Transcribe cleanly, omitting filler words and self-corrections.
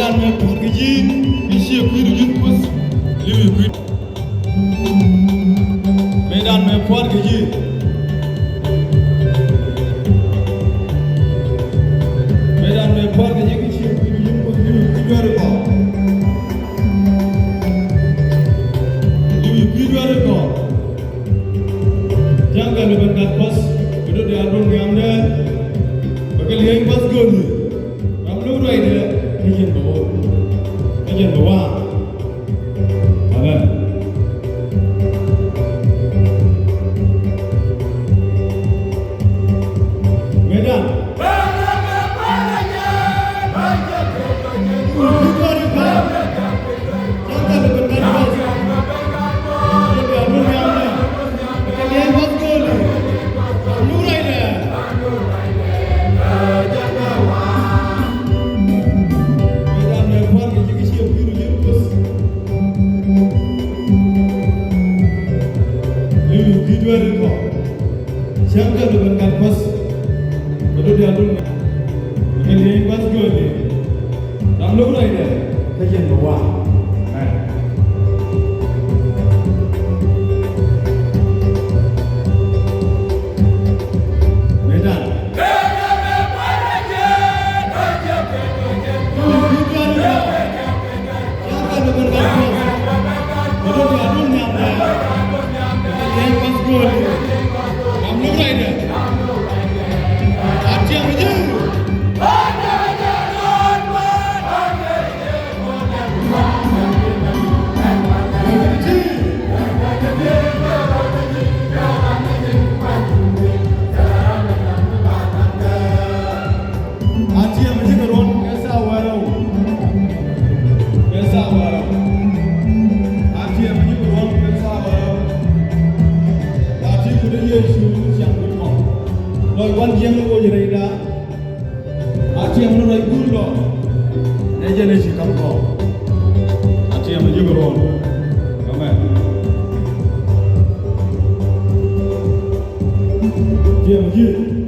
Medan me porgi ishi kuiru jutpus liwi kuiru Medan me porgi Medan me porgi ishi kuiru jutpus liwi kuiru ko liwi kuiru ko Jangan lupa kat pas Kedua di alun ngamda Bakal yang pas goni Ramlu rai dia Kajian bawa Apa Medan Siangkan dengan kanvas Kedua di alun Kalian pas gue ni Ramlu rai dia Kajian bawah Medan Siangkan dengan kanvas Kedua di alun Kalian pas gue ni Ramlu rai dia Ajian aja Loi wan jiang lo jadi dah, aci yang menurut guru lo, aja ni si kamu, aci yang menjadi guru, kamu, dia menjadi.